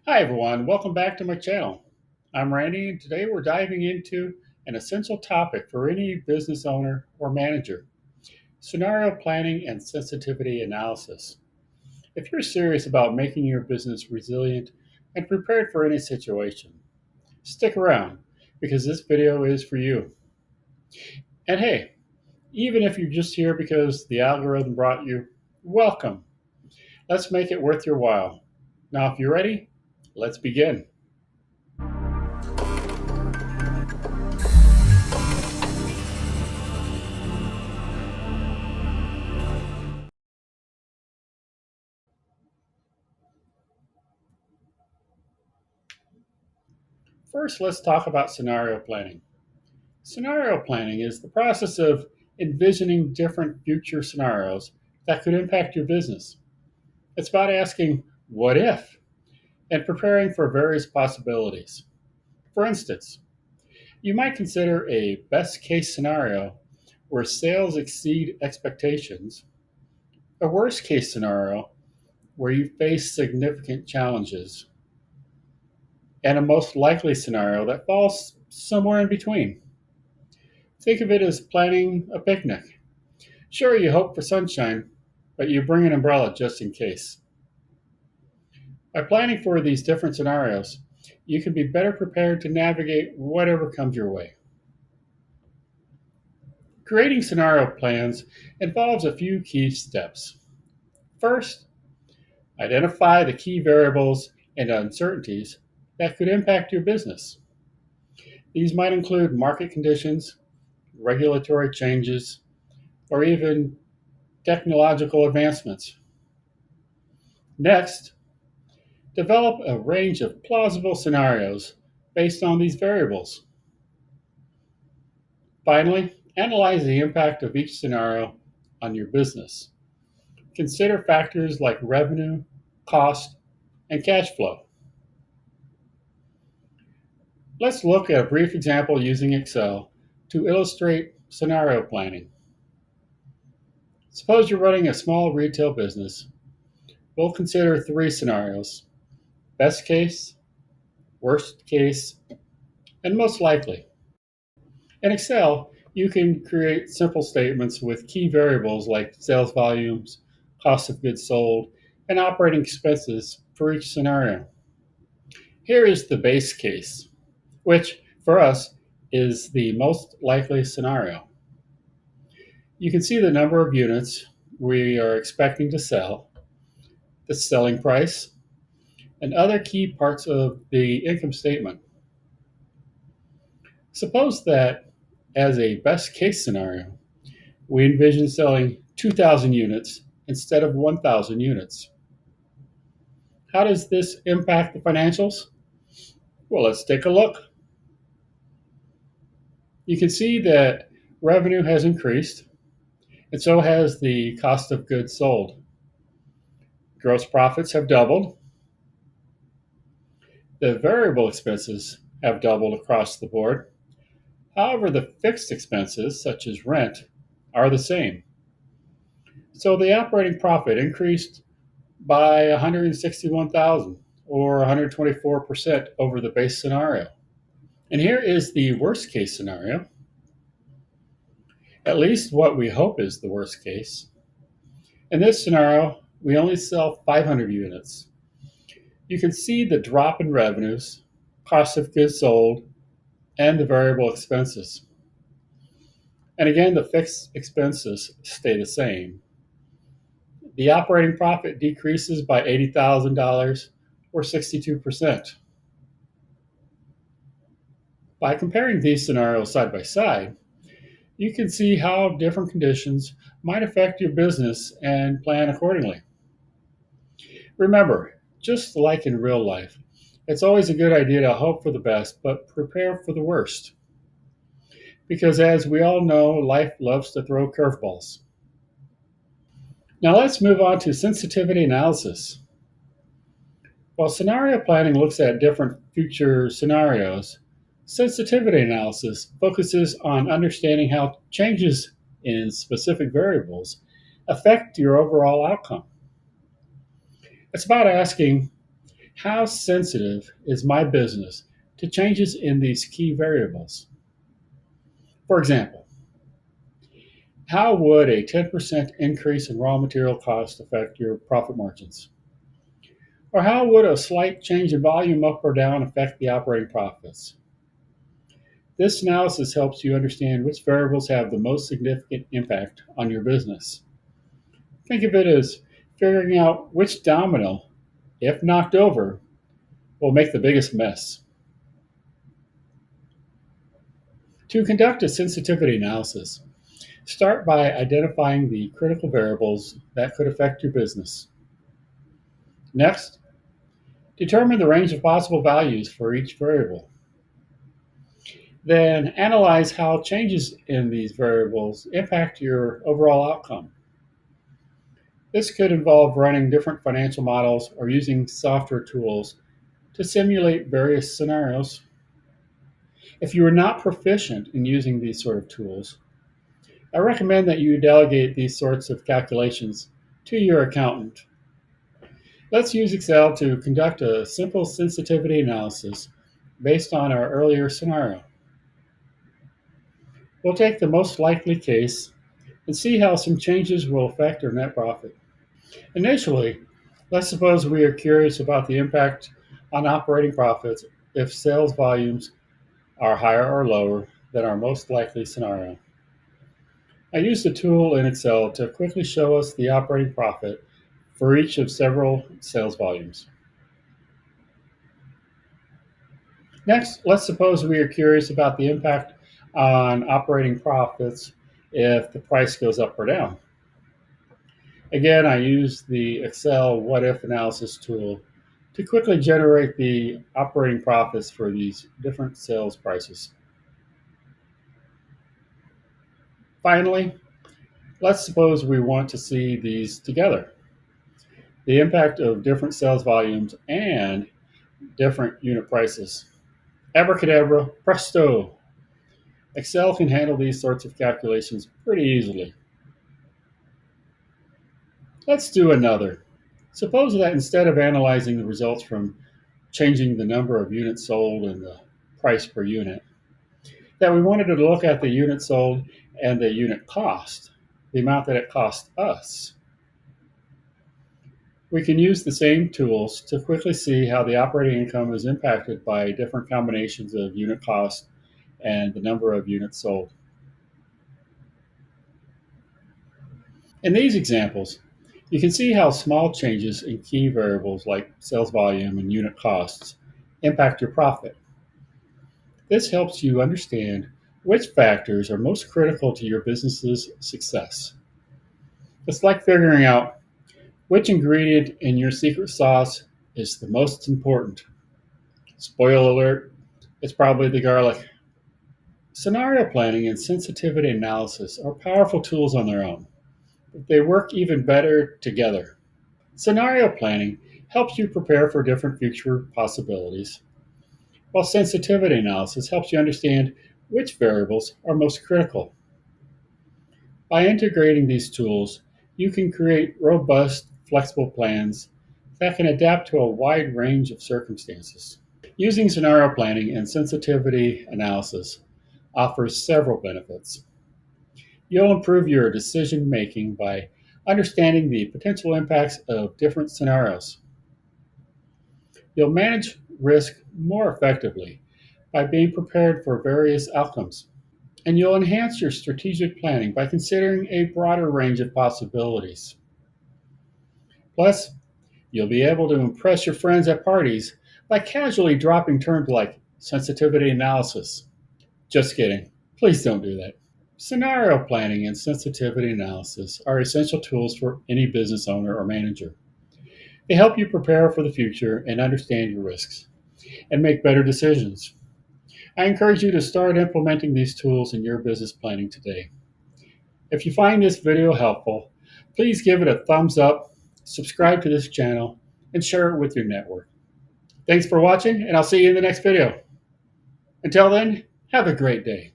Hi everyone, welcome back to my channel. I'm Randy and today we're diving into an essential topic for any business owner or manager, scenario planning and sensitivity analysis. If you're serious about making your business resilient and prepared for any situation, stick around because this video is for you. And hey, even if you're just here because the algorithm brought you, welcome. Let's make it worth your while. Now if you're ready, let's begin. First, let's talk about scenario planning. Scenario planning is the process of envisioning different future scenarios that could impact your business. It's about asking, what if, and preparing for various possibilities. For instance, you might consider a best case scenario where sales exceed expectations, a worst case scenario where you face significant challenges, and a most likely scenario that falls somewhere in between. Think of it as planning a picnic. Sure, you hope for sunshine, but you bring an umbrella just in case. By planning for these different scenarios, you can be better prepared to navigate whatever comes your way. Creating scenario plans involves a few key steps. First, identify the key variables and uncertainties that could impact your business. These might include market conditions, regulatory changes, or even technological advancements. Next, develop a range of plausible scenarios based on these variables. Finally, analyze the impact of each scenario on your business. Consider factors like revenue, cost, and cash flow. Let's look at a brief example using Excel to illustrate scenario planning. Suppose you're running a small retail business. We'll consider three scenarios: best case, worst case, and most likely. In Excel, you can create simple statements with key variables like sales volumes, cost of goods sold, and operating expenses for each scenario. Here is the base case, which for us is the most likely scenario. You can see the number of units we are expecting to sell, the selling price, and other key parts of the income statement. Suppose that, as a best case scenario, we envision selling 2,000 units instead of 1,000 units. How does this impact the financials? Well, let's take a look. You can see that revenue has increased, and so has the cost of goods sold. Gross profits have doubled. The variable expenses have doubled across the board. However, the fixed expenses, such as rent, are the same. So the operating profit increased by 161,000 or 124% over the base scenario. And here is the worst case scenario, at least what we hope is the worst case. In this scenario, we only sell 500 units. You can see the drop in revenues, cost of goods sold, and the variable expenses. And again, the fixed expenses stay the same. The operating profit decreases by $80,000 or 62%. By comparing these scenarios side by side, you can see how different conditions might affect your business and plan accordingly. Remember, just like in real life, it's always a good idea to hope for the best, but prepare for the worst. Because as we all know, life loves to throw curveballs. Now let's move on to sensitivity analysis. While scenario planning looks at different future scenarios, sensitivity analysis focuses on understanding how changes in specific variables affect your overall outcome. It's about asking, How sensitive is my business to changes in these key variables? For example, how would a 10% increase in raw material cost affect your profit margins? Or how would a slight change in volume up or down affect the operating profits? This analysis helps you understand which variables have the most significant impact on your business. Think of it as figuring out which domino, if knocked over, will make the biggest mess. To conduct a sensitivity analysis, start by identifying the critical variables that could affect your business. Next, determine the range of possible values for each variable. Then analyze how changes in these variables impact your overall outcome. This could involve running different financial models or using software tools to simulate various scenarios. If you are not proficient in using these sort of tools, I recommend that you delegate these sorts of calculations to your accountant. Let's use Excel to conduct a simple sensitivity analysis based on our earlier scenario. We'll take the most likely case and see how some changes will affect our net profit. Initially, let's suppose we are curious about the impact on operating profits if sales volumes are higher or lower than our most likely scenario. I used a tool in Excel to quickly show us the operating profit for each of several sales volumes. Next, let's suppose we are curious about the impact on operating profits if the price goes up or down. Again, I use the Excel what if analysis tool to quickly generate the operating profits for these different sales prices. Finally, let's suppose we want to see these together. The impact of different sales volumes and different unit prices. Abracadabra, presto! Excel can handle these sorts of calculations pretty easily. Let's do another. Suppose that instead of analyzing the results from changing the number of units sold and the price per unit, that we wanted to look at the unit sold and the unit cost, the amount that it cost us. We can use the same tools to quickly see how the operating income is impacted by different combinations of unit cost and the number of units sold. In these examples, you can see how small changes in key variables like sales volume and unit costs impact your profit. This helps you understand which factors are most critical to your business's success. It's like figuring out which ingredient in your secret sauce is the most important. Spoiler alert, it's probably the garlic. Scenario planning and sensitivity analysis are powerful tools on their own, but they work even better together. Scenario planning helps you prepare for different future possibilities, while sensitivity analysis helps you understand which variables are most critical. By integrating these tools, you can create robust, flexible plans that can adapt to a wide range of circumstances. Using scenario planning and sensitivity analysis offers several benefits. You'll improve your decision making by understanding the potential impacts of different scenarios. You'll manage risk more effectively by being prepared for various outcomes. And you'll enhance your strategic planning by considering a broader range of possibilities. Plus, you'll be able to impress your friends at parties by casually dropping terms like sensitivity analysis. Just kidding. Please don't do that. Scenario planning and sensitivity analysis are essential tools for any business owner or manager. They help you prepare for the future and understand your risks and make better decisions. I encourage you to start implementing these tools in your business planning today. If you find this video helpful, please give it a thumbs up, subscribe to this channel, and share it with your network. Thanks for watching, and I'll see you in the next video. Until then, have a great day.